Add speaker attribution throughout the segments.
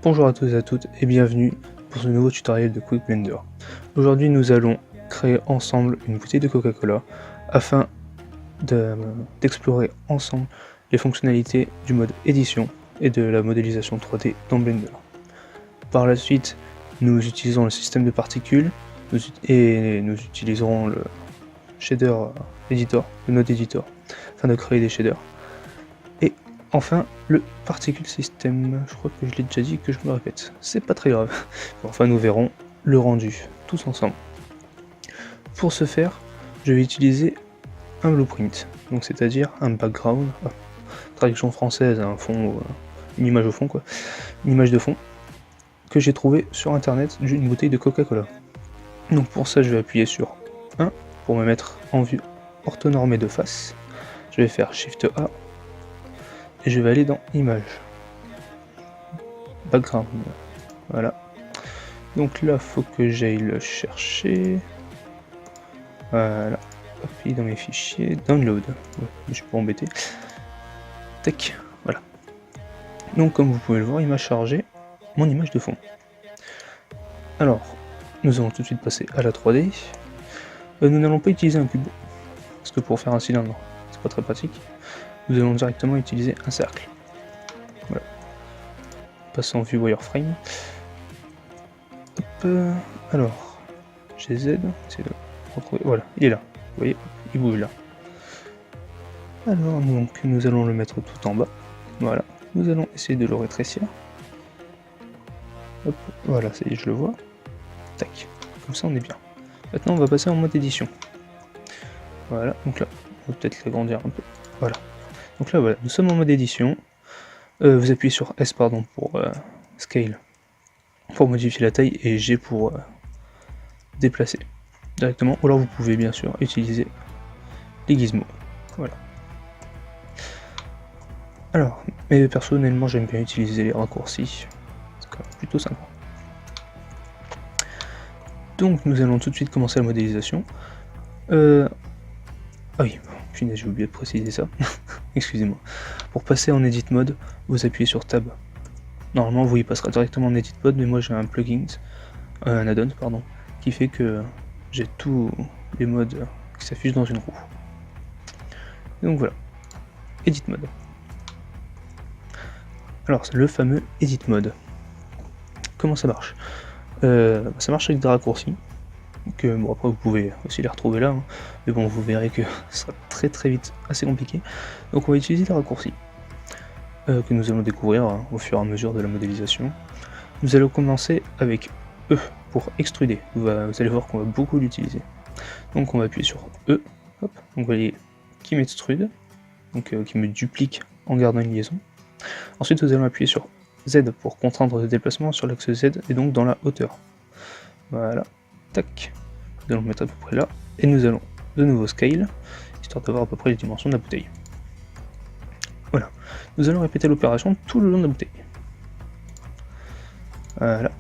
Speaker 1: Bonjour à tous et à toutes et bienvenue pour ce nouveau tutoriel de Quick Blender. Aujourd'hui nous allons créer ensemble une bouteille de Coca-Cola afin d'explorer ensemble les fonctionnalités du mode édition et de la modélisation 3D dans Blender. Par la suite nous utilisons le système de particules et nous utiliserons le shader editor, le node editor, afin de créer des shaders. Et enfin, le Particle System, je crois que je l'ai déjà dit, que je me répète, c'est pas très grave. Enfin, nous verrons le rendu, tous ensemble. Pour ce faire, je vais utiliser un blueprint, donc c'est-à-dire un background, traduction française, un fond, une image au fond quoi, une image de fond, que j'ai trouvé sur internet d'une bouteille de Coca-Cola. Donc pour ça, je vais appuyer sur 1 pour me mettre en vue orthonormée de face. Je vais faire Shift A. Et je vais aller dans Image, Background, voilà. Donc là, faut que j'aille le chercher. Voilà, hop, il est dans mes fichiers, Download, ouais, je suis pas embêté. Tac, voilà. Donc comme vous pouvez le voir, il m'a chargé mon image de fond. Alors, nous allons tout de suite passer à la 3D. Nous n'allons pas utiliser un cube, parce que pour faire un cylindre, c'est pas très pratique. Nous allons directement utiliser un cercle. Voilà. Passons en vue wireframe. Hop, alors, j'ai Z, c'est de retrouver. Voilà, il est là. Vous voyez, il bouge là. Alors, donc, nous allons le mettre tout en bas. Voilà. Nous allons essayer de le rétrécir. Hop, voilà, ça y est, je le vois. Tac. Comme ça, on est bien. Maintenant, on va passer en mode édition. Voilà, donc là, on va peut-être l'agrandir un peu. Voilà. Donc là, voilà, nous sommes en mode édition. Vous appuyez sur S, pardon, pour Scale, pour modifier la taille, et G pour déplacer directement. Ou alors vous pouvez bien sûr utiliser les gizmos. Voilà. Alors, mais personnellement, j'aime bien utiliser les raccourcis. C'est quand même plutôt sympa. Donc, nous allons tout de suite commencer la modélisation. Ah oui, punaise, j'ai oublié de préciser ça. Excusez-moi. Pour passer en Edit Mode, vous appuyez sur Tab. Normalement, vous y passerez directement en Edit Mode, mais moi j'ai un plugin, un add-on, pardon, qui fait que j'ai tous les modes qui s'affichent dans une roue. Donc voilà, Edit Mode. Alors, c'est le fameux Edit Mode. Comment ça marche? Ça marche avec des raccourcis. Que, bon, après vous pouvez aussi les retrouver là, hein, mais bon, vous verrez que ce sera très vite assez compliqué. Donc on va utiliser les raccourcis que nous allons découvrir au fur et à mesure de la modélisation. Nous allons commencer avec E pour extruder. Vous allez voir qu'on va beaucoup l'utiliser. Donc on va appuyer sur E, hop, donc vous voyez qui m'extrude, donc qui me duplique en gardant une liaison. Ensuite nous allons appuyer sur Z pour contraindre le déplacement sur l'axe Z et donc dans la hauteur. Voilà. Tac, nous allons le mettre à peu près là, et nous allons de nouveau scale, histoire d'avoir à peu près les dimensions de la bouteille. Voilà, nous allons répéter l'opération tout le long de la bouteille. Voilà.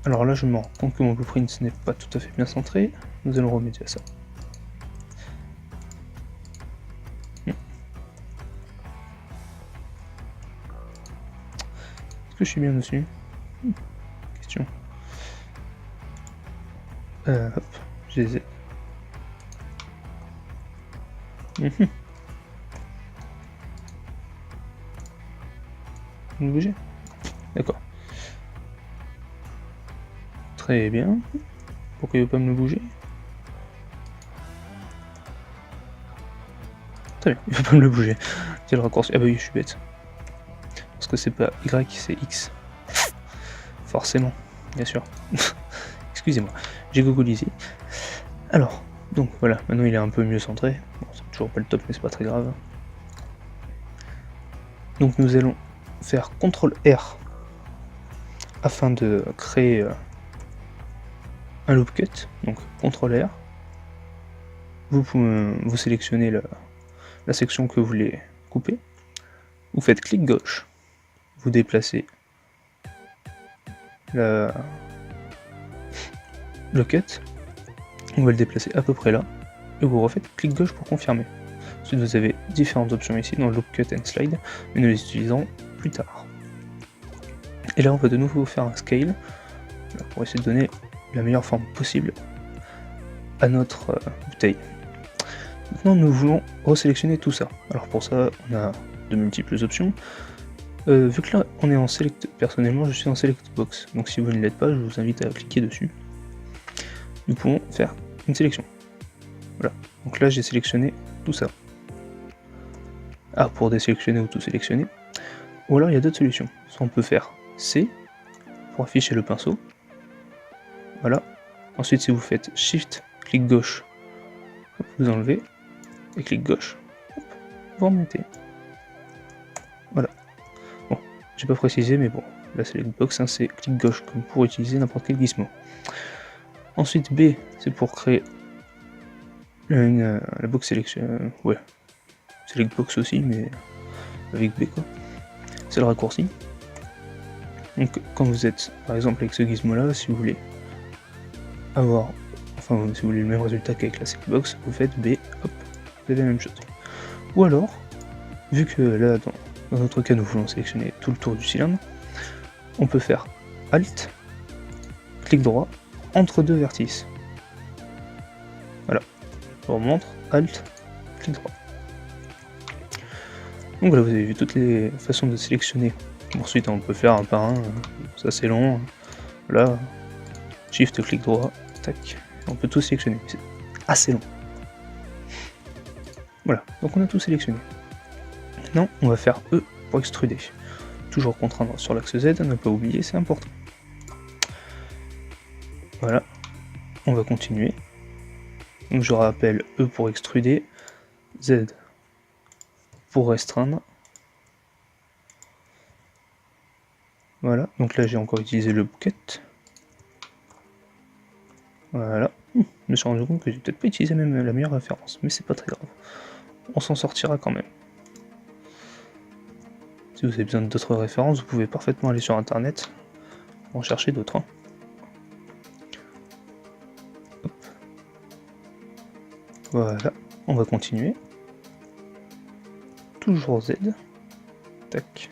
Speaker 1: Alors là, je me rends compte que mon blueprint n'est pas tout à fait bien centré, nous allons remédier à ça. Est-ce que je suis bien dessus? Question. Hop, je les ai. Vous bougez? D'accord. Très bien. Pourquoi il ne veut pas me le bouger? Très bien, il ne veut pas me le bouger. Quel raccourci? Ah bah oui, je suis bête. Parce que c'est pas Y, c'est X. Forcément, bien sûr. Excusez-moi, j'ai googlisé. Alors, donc voilà, maintenant il est un peu mieux centré. Bon, c'est toujours pas le top, mais c'est pas très grave. Donc nous allons faire CTRL R afin de créer un loop cut. Donc CTRL R. Vous sélectionnez la section que vous voulez couper. Vous faites clic gauche. Vous déplacez le cut, on va le déplacer à peu près là, et vous refaites clic gauche pour confirmer. Ensuite vous avez différentes options ici dans Loop Cut and Slide, mais nous les utiliserons plus tard. Et là on va de nouveau faire un scale, pour essayer de donner la meilleure forme possible à notre bouteille. Maintenant nous voulons resélectionner tout ça. Alors pour ça on a de multiples options. Vu que là on est en select, personnellement je suis en select box, donc si vous ne l'êtes pas je vous invite à cliquer dessus. Nous pouvons faire une sélection. Voilà, donc là j'ai sélectionné tout ça. Ah, pour désélectionner ou tout sélectionner. Ou alors il y a d'autres solutions. Soit on peut faire C pour afficher le pinceau. Voilà. Ensuite si vous faites Shift, clic gauche, vous enlevez, et clic gauche, vous remettez. Voilà. Bon, j'ai pas précisé, mais bon, la select box, hein, c'est clic gauche, comme pour utiliser n'importe quel gizmo. Ensuite B, c'est pour créer la box selection, ouais, select box aussi, mais avec B quoi. C'est le raccourci. Donc quand vous êtes, par exemple avec ce gizmo là, si vous voulez avoir, enfin si vous voulez le même résultat qu'avec la select box, vous faites B, hop, vous avez la même chose. Ou alors, vu que là dans notre cas nous voulons sélectionner tout le tour du cylindre, on peut faire Alt, clic droit, entre deux vertices. Voilà, je vous remontre, Alt, clic droit. Donc voilà, vous avez vu toutes les façons de sélectionner. Ensuite on peut faire un par un, ça c'est long. Là, Shift, clic droit, tac, on peut tout sélectionner, c'est assez long. Voilà, donc on a tout sélectionné. Maintenant on va faire E pour extruder. Toujours contraindre sur l'axe Z, ne pas oublier, c'est important. Voilà, on va continuer. Donc je rappelle E pour extruder, Z pour restreindre. Voilà, donc là j'ai encore utilisé le bucket. Voilà, je me suis rendu compte que j'ai peut-être pas utilisé même la meilleure référence, mais c'est pas très grave. On s'en sortira quand même. Si vous avez besoin d'autres références, vous pouvez parfaitement aller sur internet, en chercher d'autres. Voilà, on va continuer. Toujours Z. Tac.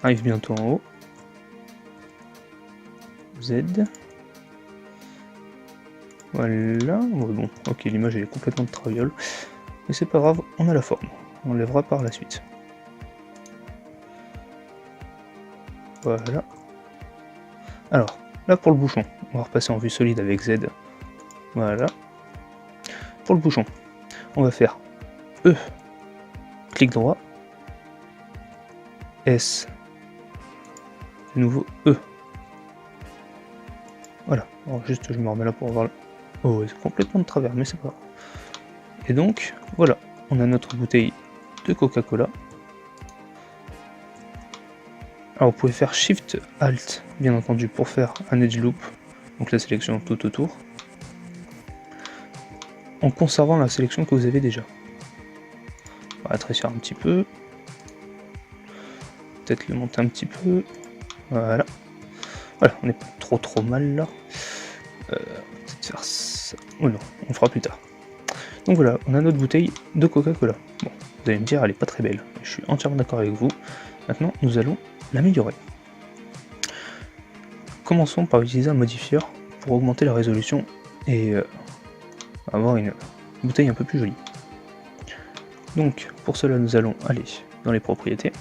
Speaker 1: Arrive bientôt en haut. Z. Voilà. Bon, ok, l'image elle est complètement de traviole. Mais c'est pas grave, on a la forme. On lèvera par la suite. Voilà. Alors, là pour le bouchon, on va repasser en vue solide avec Z. Voilà. Pour le bouchon, on va faire E, clic droit, S, de nouveau E. Voilà, alors juste je me remets là pour voir le... Oh, c'est complètement de travers, mais c'est pas grave. Et donc, voilà, on a notre bouteille de Coca-Cola. Alors vous pouvez faire Shift Alt, bien entendu, pour faire un edge loop, donc la sélection tout autour, en conservant la sélection que vous avez déjà. On va rétrécir un petit peu, peut-être le monter un petit peu, voilà. Voilà, on n'est pas trop mal là. Peut-être faire ça. Oh non, on le fera plus tard. Donc voilà, on a notre bouteille de Coca-Cola. Bon, vous allez me dire, elle est pas très belle. Je suis entièrement d'accord avec vous. Maintenant, nous allons l'améliorer. Commençons par utiliser un modifieur pour augmenter la résolution et avoir une bouteille un peu plus jolie. Donc, pour cela, nous allons aller dans les propriétés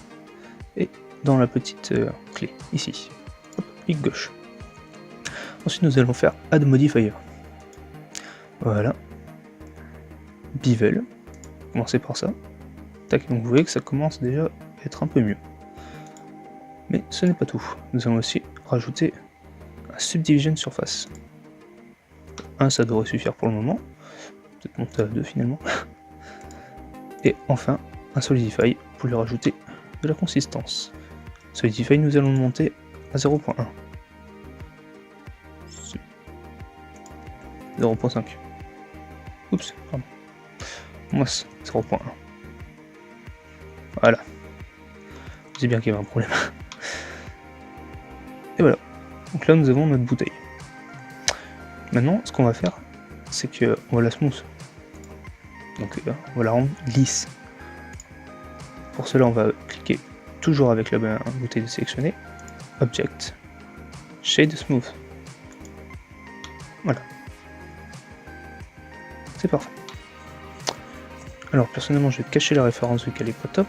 Speaker 1: et dans la petite clé, ici. Hop, clic gauche. Ensuite, nous allons faire Add Modifier. Voilà. Bevel. Commencez par ça. Tac, donc vous voyez que ça commence déjà à être un peu mieux. Mais ce n'est pas tout. Nous allons aussi rajouter un Subdivision Surface. 1, ça devrait suffire pour le moment. Peut-être monter à 2 finalement. Et enfin, un Solidify pour lui rajouter de la consistance. Solidify, nous allons le monter à 0.1. 0.5. Oups, pardon. Moi, 0.1. Voilà. Je sais bien qu'il y avait un problème. Et voilà. Donc là, nous avons notre bouteille. Maintenant, ce qu'on va faire, c'est qu'on va la smooth. Donc on va la rendre lisse. Pour cela, on va cliquer toujours avec la bouteille sélectionnée, Object, Shade Smooth. Voilà. C'est parfait. Alors personnellement, je vais cacher la référence vu qu'elle est pas top.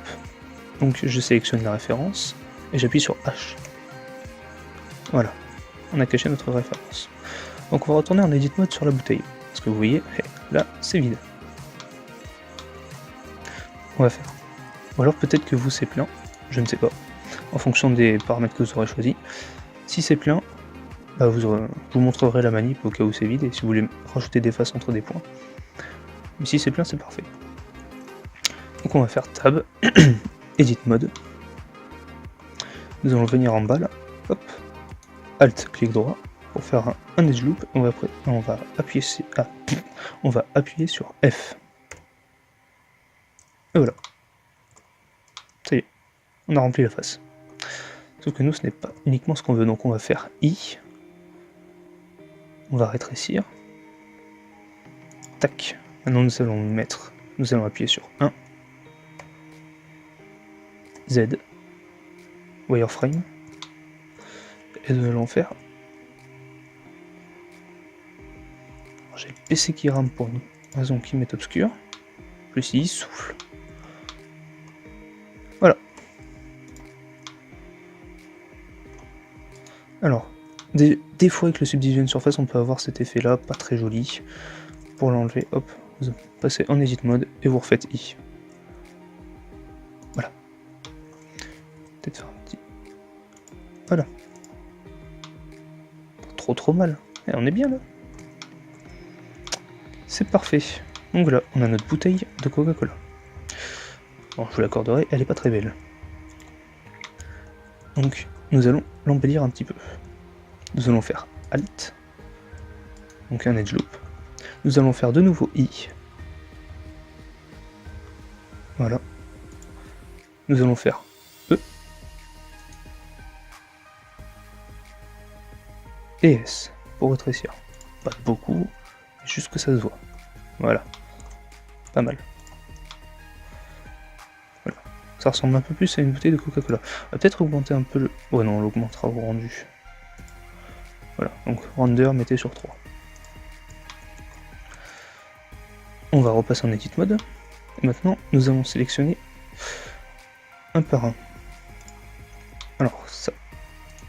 Speaker 1: Donc je sélectionne la référence et j'appuie sur H. Voilà. On a caché notre référence. Donc on va retourner en Edit Mode sur la bouteille. Parce que vous voyez, là, c'est vide. On va faire. Ou alors peut-être que vous c'est plein, je ne sais pas, en fonction des paramètres que vous aurez choisis. Si c'est plein, bah je vous montrerai la manip au cas où c'est vide, et si vous voulez rajouter des faces entre des points. Mais si c'est plein, c'est parfait. Donc on va faire Tab, Edit Mode. Nous allons venir en bas là, hop, Alt, clic droit, pour faire un edge loop, et après on va appuyer sur F. Et voilà. Ça y est, on a rempli la face. Sauf que nous, ce n'est pas uniquement ce qu'on veut, donc on va faire I. On va rétrécir. Tac. Maintenant, nous allons appuyer sur 1. Z. Wireframe. Et nous allons faire. J'ai le PC qui rame pour une raison qui m'est obscure. Plus I, souffle. Voilà. Alors, des fois avec le subdivision surface, on peut avoir cet effet là, pas très joli. Pour l'enlever, hop, vous passez en Edit Mode et vous refaites I. Voilà. Peut-être faire un petit. Voilà. Pas trop mal. Et on est bien là. C'est parfait. Donc voilà, on a notre bouteille de Coca-Cola. Bon, je vous l'accorderai, elle est pas très belle. Donc, nous allons l'embellir un petit peu. Nous allons faire Alt, donc un edge loop. Nous allons faire de nouveau I. Voilà. Nous allons faire E. Et S, pour rétrécir. Pas beaucoup, juste que ça se voit. Voilà. Pas mal. Voilà. Ça ressemble un peu plus à une bouteille de Coca-Cola. On va peut-être augmenter un peu le... Ouais non, on l'augmentera au rendu. Voilà, donc render, mettez sur 3. On va repasser en Edit Mode. Et maintenant, nous allons sélectionner un par un. Alors, ça.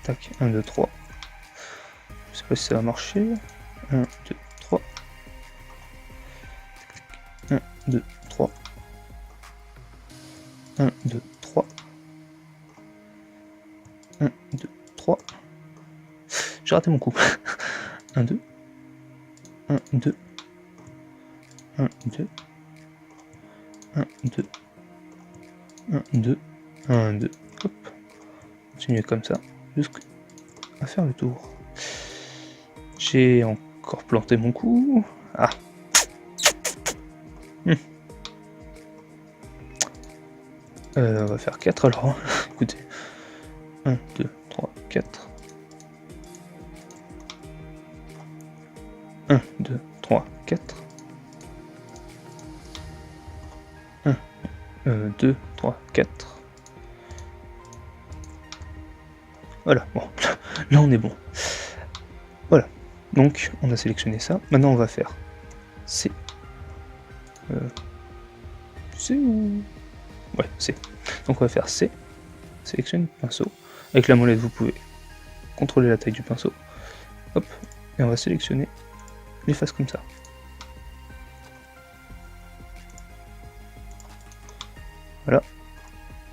Speaker 1: Tac, 1, 2, 3. Je sais pas si ça va marcher. 1, 2, 3. 1, 2, 3. 1, 2, 3. 1, 2, 3. J'ai raté mon coup. 1, 2. 1, 2. 1, 2. 1, 2. 1, 2. 1, 2. Hop. Continuez comme ça. Jusqu'à faire le tour. J'ai encore planté mon coup. Ah. On va faire 4 alors. Écoutez. 1, 2, 3, 4. 1, 2, 3, 4. 1, 2, 3, 4. Voilà, bon, là on est bon. Voilà, donc on a sélectionné ça. Maintenant on va faire C. C ou... Ouais, C. Donc on va faire C. Sélectionne le pinceau. Avec la molette, vous pouvez contrôler la taille du pinceau. Hop, et on va sélectionner les faces comme ça. Voilà.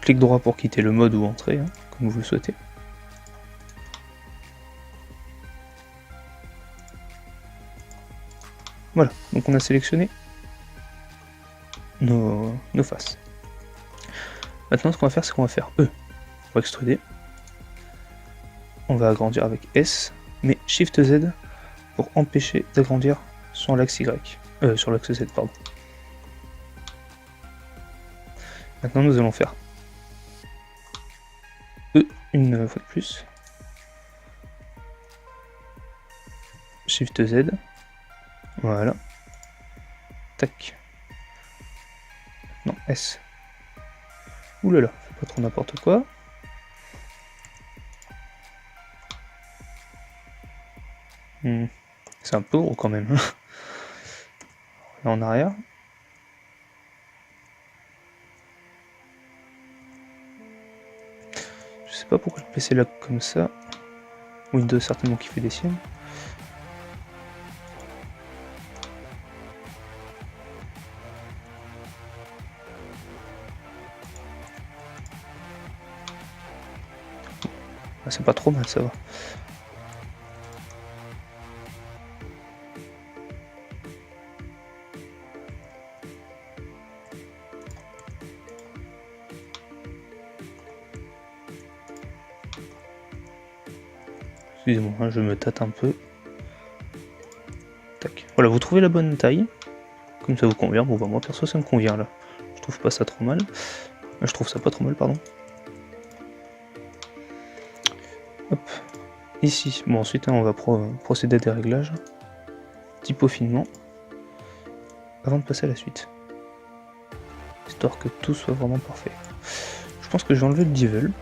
Speaker 1: Clic droit pour quitter le mode ou entrer, hein, comme vous le souhaitez. Voilà, donc on a sélectionné nos faces. Maintenant, ce qu'on va faire, c'est qu'on va faire E pour extruder. On va agrandir avec S, mais Shift Z pour empêcher d'agrandir sur l'axe Y. Sur l'axe Z, pardon. Maintenant, nous allons faire E une fois de plus. Shift Z. Voilà. Tac. Non, S. Ouh là là, fais pas trop n'importe quoi. C'est un peu gros quand même. Et en arrière. Je sais pas pourquoi le PC là comme ça. Windows certainement qui fait des siennes. Ah, c'est pas trop mal, ça va. Excusez-moi, je me tâte un peu. Tac. Voilà, vous trouvez la bonne taille. Comme ça vous convient. Bon bah moi perso ça me convient là. Je trouve pas ça trop mal. Je trouve ça pas trop mal, pardon. Hop. Ici. Bon ensuite on va procéder à des réglages. Petit peaufinement. Avant de passer à la suite. Histoire que tout soit vraiment parfait. Je pense que je vais enlever le bevel.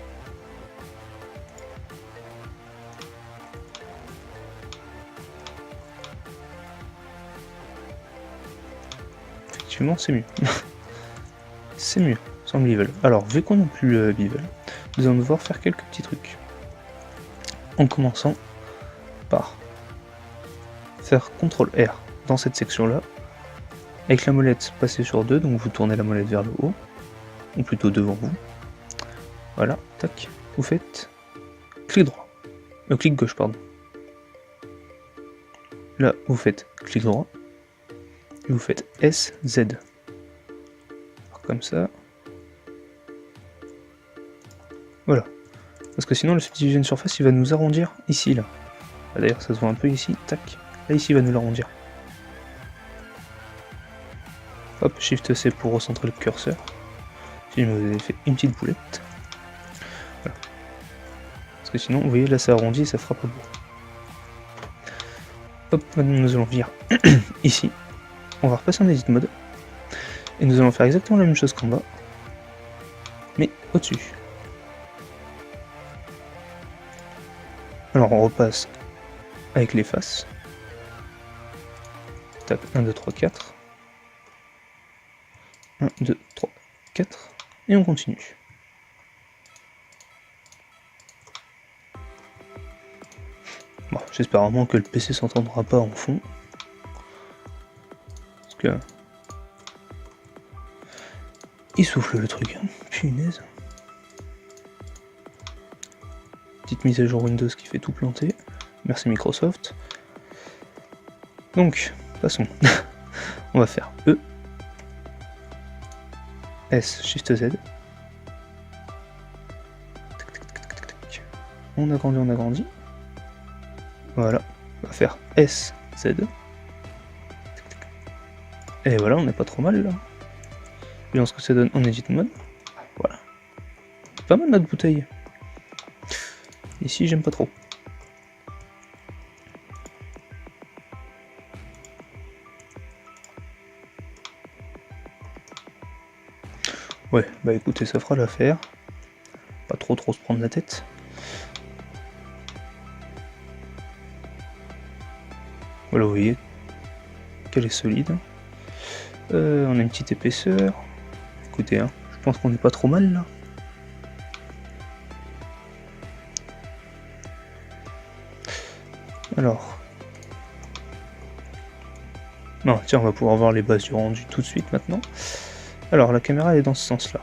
Speaker 1: Effectivement, c'est mieux. C'est mieux, sans le bevel. Alors, vu qu'on n'a plus le bevel, nous allons devoir faire quelques petits trucs. En commençant par faire CTRL R dans cette section-là. Avec la molette, passer sur 2, donc vous tournez la molette vers le haut, ou plutôt devant vous. Voilà, tac. Vous faites clic droit. Clic gauche, pardon. Là, vous faites clic droit. Et vous faites S, Z. Alors, comme ça. Voilà. Parce que sinon, le Subdivision Surface, il va nous arrondir ici, là. D'ailleurs, ça se voit un peu ici. Tac. Là, ici, il va nous l'arrondir. Hop, Shift C pour recentrer le curseur. Si vous avez fait une petite boulette. Voilà. Parce que sinon, vous voyez, là, ça arrondit et ça fera pas beau. Hop, maintenant, nous allons venir ici. On va repasser en Edit Mode. Et nous allons faire exactement la même chose qu'en bas. Mais au-dessus. Alors on repasse avec les faces. Tac, 1, 2, 3, 4. 1, 2, 3, 4. Et on continue. Bon, j'espère vraiment que le PC s'entendra pas en fond. Parce que... il souffle le truc, hein. Punaise. Petite mise à jour Windows qui fait tout planter. Merci Microsoft. Donc, passons. On va faire E. S, Shift Z. On agrandit. Voilà. On va faire S, Z. Et voilà, on n'est pas trop mal là. Voyons ce que ça donne en Edit Mode. Voilà. C'est pas mal notre bouteille. Ici, j'aime pas trop. Ouais, bah écoutez, ça fera l'affaire. Pas trop se prendre la tête. Voilà, vous voyez qu'elle est solide. On a une petite épaisseur. Écoutez, hein, je pense qu'on n'est pas trop mal là. Alors. Non, tiens, on va pouvoir voir les bases du rendu tout de suite maintenant. Alors, la caméra est dans ce sens-là.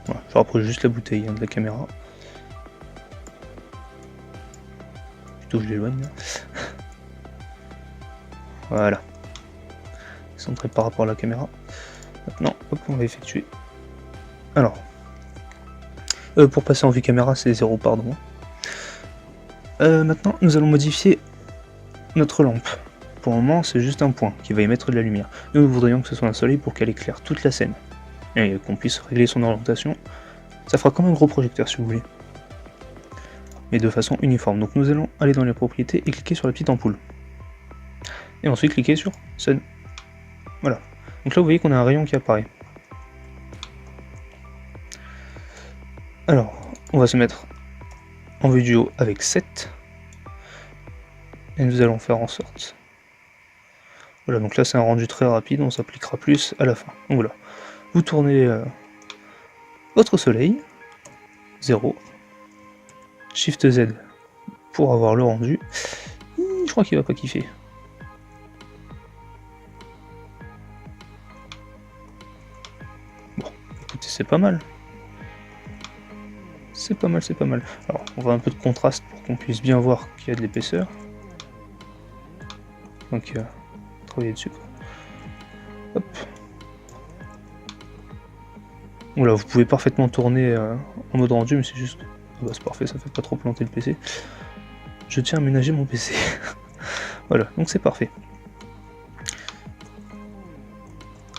Speaker 1: Voilà, je rapproche juste la bouteille de la caméra. Plutôt je l'éloigne là. Voilà. Centré par rapport à la caméra. Maintenant, hop, on va effectuer. Alors, pour passer en vue caméra, c'est 0, pardon. Maintenant, nous allons modifier notre lampe. pour le moment, c'est juste un point qui va émettre de la lumière. Nous voudrions que ce soit un soleil pour qu'elle éclaire toute la scène. Et qu'on puisse régler son orientation. Ça fera comme un gros projecteur si vous voulez. Mais de façon uniforme. Donc nous allons aller dans les propriétés et cliquer sur la petite ampoule. Et ensuite cliquer sur Sun. Voilà. Donc là vous voyez qu'on a un rayon qui apparaît. Alors, on va se mettre en vue du haut avec 7. Et nous allons faire en sorte. Voilà, donc là c'est un rendu très rapide, on s'appliquera plus à la fin. Donc voilà. Vous tournez votre soleil. 0. Shift Z pour avoir le rendu. Je crois qu'il va pas kiffer. Bon, écoutez, c'est pas mal. C'est pas mal, c'est pas mal. Alors, on va un peu de contraste pour qu'on puisse bien voir qu'il y a de l'épaisseur. Donc, travailler dessus, quoi. Hop. Voilà, vous pouvez parfaitement tourner en mode rendu, mais c'est juste... Ah bah, c'est parfait, ça fait pas trop planter le PC. Je tiens à aménager mon PC. Voilà, donc c'est parfait.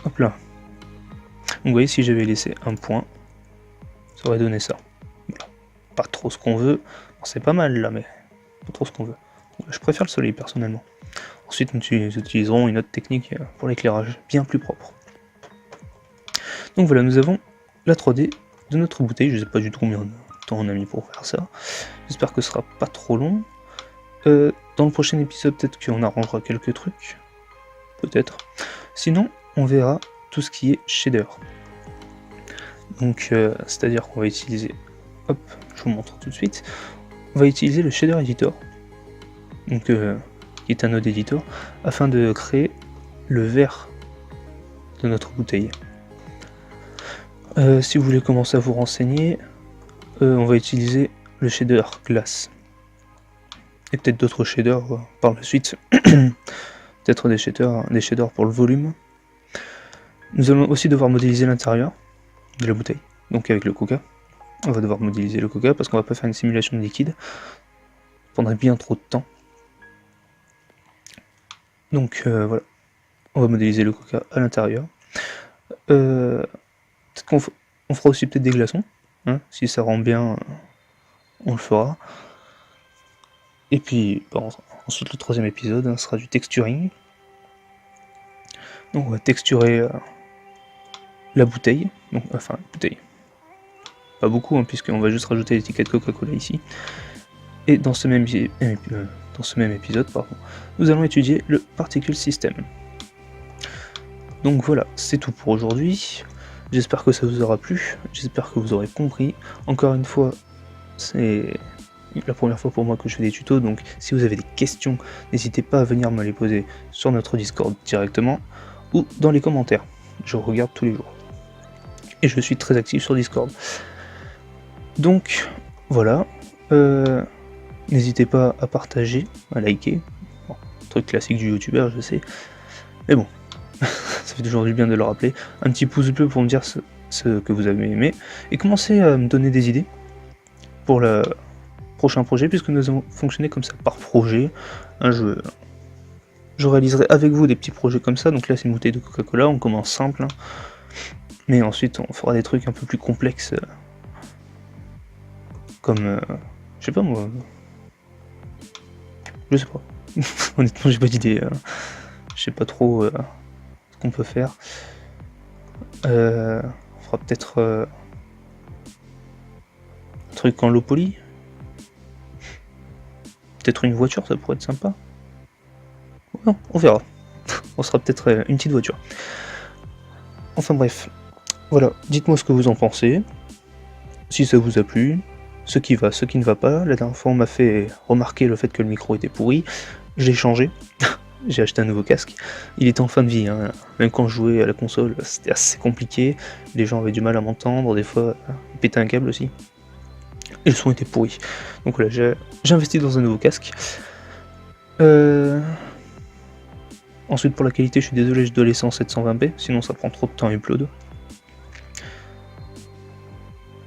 Speaker 1: Hop là. Donc vous voyez, si j'avais laissé un point, ça aurait donné ça. Voilà. Pas trop ce qu'on veut. Bon, c'est pas mal là, mais pas trop ce qu'on veut. Voilà, je préfère le soleil personnellement. Ensuite, nous utiliserons une autre technique pour l'éclairage, bien plus propre. Donc voilà, nous avons la 3D de notre bouteille. Je sais pas du tout combien de temps on a mis pour faire ça. J'espère que ce sera pas trop long. Dans le prochain épisode, peut-être qu'on arrangera quelques trucs. Peut-être. Sinon, on verra tout ce qui est shader. Donc, c'est-à-dire qu'on va utiliser... Hop, je vous montre tout de suite. On va utiliser le shader editor. Donc, qui est un node editor, afin de créer le verre de notre bouteille. Si vous voulez commencer à vous renseigner, on va utiliser le shader glace. Et peut-être d'autres shaders par la suite. Peut-être des shaders pour le volume. Nous allons aussi devoir modéliser l'intérieur de la bouteille. Donc avec le coca. On va devoir modéliser le coca parce qu'on va pas faire une simulation de liquide. Ça prendrait bien trop de temps. Donc voilà. On va modéliser le coca à l'intérieur. Peut-être qu'on fera aussi peut-être des glaçons. Hein, si ça rend bien, on le fera. Et puis, bon, ensuite le troisième épisode sera du texturing. Donc on va texturer la bouteille. Donc, enfin, bouteille. Pas beaucoup, hein, puisqu'on va juste rajouter l'étiquette Coca-Cola ici. Et dans ce même épisode, pardon, nous allons étudier le Particle System. Donc voilà, c'est tout pour aujourd'hui. J'espère que ça vous aura plu, j'espère que vous aurez compris. Encore une fois, c'est la première fois pour moi que je fais des tutos, donc si vous avez des questions, n'hésitez pas à venir me les poser sur notre Discord directement ou dans les commentaires. Je regarde tous les jours. Et je suis très actif sur Discord. Donc voilà, n'hésitez pas à partager, à liker. Bon, truc classique du youtubeur, je sais. Mais bon, ça fait toujours du bien de le rappeler. Un petit pouce bleu pour me dire ce que vous avez aimé. Et commencez à me donner des idées pour le prochain projet, puisque nous avons fonctionné comme ça, par projet. Hein, je réaliserai avec vous des petits projets comme ça. Donc là, c'est une bouteille de Coca-Cola, on commence simple. Hein. Mais ensuite, on fera des trucs un peu plus complexes. Comme, je sais pas moi. Je sais pas. Honnêtement, j'ai pas d'idée. Je sais pas trop ce qu'on peut faire. On fera peut-être un truc en low poly. Peut-être une voiture, ça pourrait être sympa. Non, on verra. On sera peut-être une petite voiture. Enfin bref. Voilà, dites-moi ce que vous en pensez. Si ça vous a plu. Ce qui va, ce qui ne va pas. La dernière fois, on m'a fait remarquer le fait que le micro était pourri. J'ai changé. J'ai acheté un nouveau casque. Il était en fin de vie. Hein. Même quand je jouais à la console, c'était assez compliqué. Les gens avaient du mal à m'entendre. Des fois, ils pétaient un câble aussi. Et le son était pourri. Donc voilà, j'ai investi dans un nouveau casque. Ensuite, pour la qualité, je suis désolé, je dois laisser en 720p. Sinon, ça prend trop de temps à upload.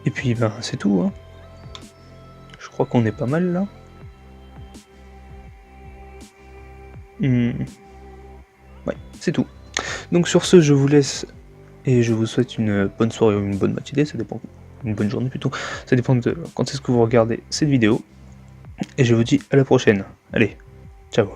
Speaker 1: Et puis, ben, c'est tout. Hein. Je crois qu'on est pas mal là. Ouais, c'est tout. Donc sur ce, je vous laisse et je vous souhaite une bonne soirée ou une bonne matinée, ça dépend, une bonne journée plutôt, ça dépend de quand est-ce que vous regardez cette vidéo. Et je vous dis à la prochaine. Allez, ciao.